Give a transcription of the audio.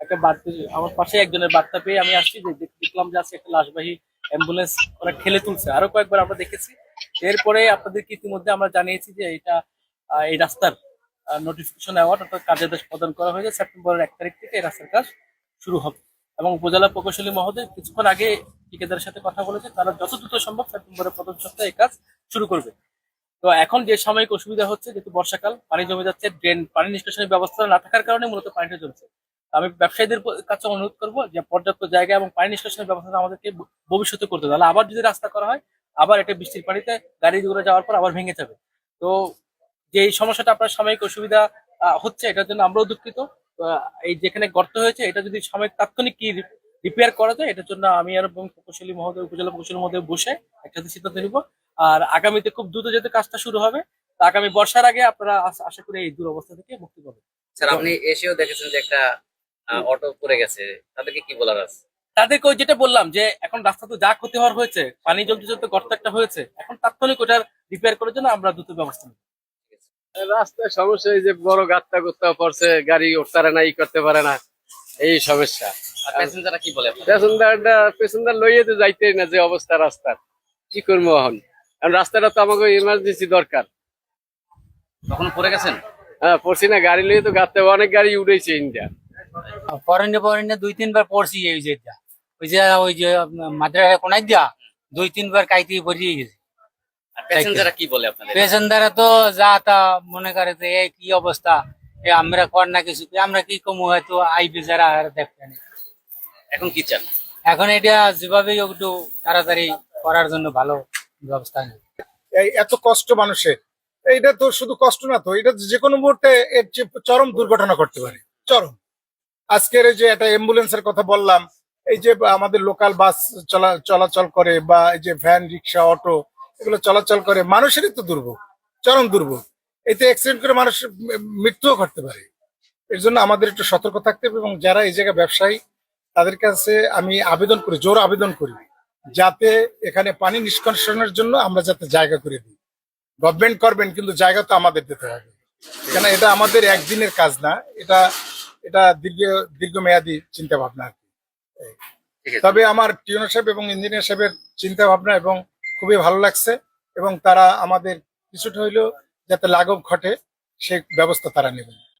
একটা বার্তা আমার পাশে একজনের বার্তা পেয়ে আমি আসছি, যে দেখলাম যে আজকে একটা লাশবাহী অ্যাম্বুলেন্স ওরা ঠেলে তুলছে। আরো কয়েকবার আমরা দেখেছি। এরপরে আপনাদেরকে ইতিমধ্যে আমরা জানিয়েছি যে এটা এই রাস্তার নোটিফিকেশন অ্যাওয়ার্ড অর্থাৎ কার্যাদেশ প্রদান করা হয়েছে। সেপ্টেম্বরের 1 তারিখ থেকে এই রাস্তার কাজ শুরু হবে এবং উপজেলা প্রকৌশলী মহোদয় কিছুক্ষণ আগে ঠিকাদারের সাথে কথা বলেছে, তারা যত দ্রুত সম্ভব সেপ্টেম্বরের প্রথম সপ্তাহে এই কাজ শুরু করবে। তো এখন যে সাময়িক অসুবিধা হচ্ছে, যেহেতু বর্ষাকাল, পানি জমে যাচ্ছে, ড্রেন পানি নিষ্কাশনের ব্যবস্থা না থাকার কারণে মূলত পানিটা জমছে। আমি ব্যবসায়ীদের কাছে অনুরোধ করবো যে পর্যাপ্ত জায়গা এবং পানি নিষ্কাশনের ব্যবস্থা আমাদেরকে ভবিষ্যতে করতে হবে। তাহলে আবার যদি রাস্তা করা হয়, আবার এটা বৃষ্টির পানিতে গাড়িগুলো যাওয়ার পর আবার ভেঙে যাবে। তো যে এই সমস্যাটা আপনার সাময়িক অসুবিধা হচ্ছে, এটার জন্য আমরাও দুঃখিত। এই যেখানে গর্ত হয়েছে, এটা যদি সাময়িক তাৎক্ষণিক কি রিপেয়ার করা যায়, এটার জন্য আমি আর প্রকৌশলী মহোদয়, উপজেলা প্রকৌশলী মহোদয় বসে একসাথে সিদ্ধান্ত নিব। আর আগামীতে খুব দ্রুত যেহেতু কাজটা শুরু হবে, তা আগামী বর্ষার আগে আপনারা আশা করি এই দুরবস্থা থেকে মুক্তি পাবেন। স্যার, আপনি এসেও দেখেছেন যে একটা অটো পড়ে গেছে, তাদেরকে কি বলার আছে? তাদেরকে ওই যেটা বললাম যে এখন রাস্তা তো যা ক্ষতি হওয়ার হয়েছে, পানি জলতে জলতে গর্ত একটা হয়েছে, এখন তাৎক্ষণিক ওটার রিপেয়ার করার জন্য আমরা দ্রুত ব্যবস্থা নেব। রাস্তায় সমস্যা এই যে বড় গাত্তা গুত্তা পড়ছে, গাড়ি উঠতে পারে না, ই করতে পারে না, এই সমস্যা। আর প্যাসেঞ্জাররা কি বলে? প্যাসেঞ্জার লইয়ে তো যাইতেই না, যে অবস্থা রাস্তার, কি করবো এখন? কারণ রাস্তাটা তো আমাকে ইমার্জেন্সি দরকার। তখন পড়ে গেছেন? হ্যাঁ, পড়ছি না, গাড়ি লইয়ে তো গাত্তে অনেক গাড়ি উঠেছে ইন্ডিয়া। পরে 2-3 বার পড়ছি। ওই যে মাদ্রাসা কোনাই দিয়া 2-3 বার কাইতে পড়িয়ে গেছে। আর প্যাসেঞ্জাররা কি বলে আপনাদের? পেশেন্টাররা তো যা তা মনে করে যে এই কি অবস্থা, আমরা কর না কিছু, আমরা কি কম হয়তো আইবে যারা দেখবে না। এখন কি চান? এখন এটা যেভাবে একটু তাড়াতাড়ি করার জন্য ভালো ব্যবস্থা নেই। এই এত কষ্ট মানুষের, এইটা তো শুধু কষ্ট না, তো এটা যে কোনো মুহূর্তে এর যে চরম দুর্ঘটনা করতে পারে, চরম। আজকের এই যে একটা অ্যাম্বুলেন্সের কথা বললাম, এই যে আমাদের লোকাল বাস চলাচল করে, বা এই যে ভ্যান, রিক্সা, অটো, এগুলো চলাচল করে, মানুষেরই তো দুর্ভোগ, চরম দুর্ভোগ। এতে অ্যাক্সিডেন্ট করে মানুষ মৃত্যুও ঘটতে পারে। এর জন্য আমাদের একটু সতর্ক থাকতে হবে, এবং যারা এই জায়গায় ব্যবসায়ী, তাদের কাছে আমি আবেদন করি, জোর আবেদন করি, যাতে এখানে পানি নিষ্কাশনের জন্য আমরা যাতে জায়গা করে দিই। গভর্নমেন্ট করবেন, কিন্তু জায়গা তো আমাদের দিতে হবে, কেন এটা আমাদের একদিনের কাজ না, এটা এটা দীর্ঘমেয়াদী চিন্তা ভাবনা আর কি। তবে আমার টিউনার সাহেব এবং ইঞ্জিনিয়ার সাহেবের চিন্তা ভাবনা এবং খুবই ভালো লাগছে, এবং তারা আমাদের কিছুটা হইলেও যাতে লাঘব ঘটে সেই ব্যবস্থা তারা নেবেন।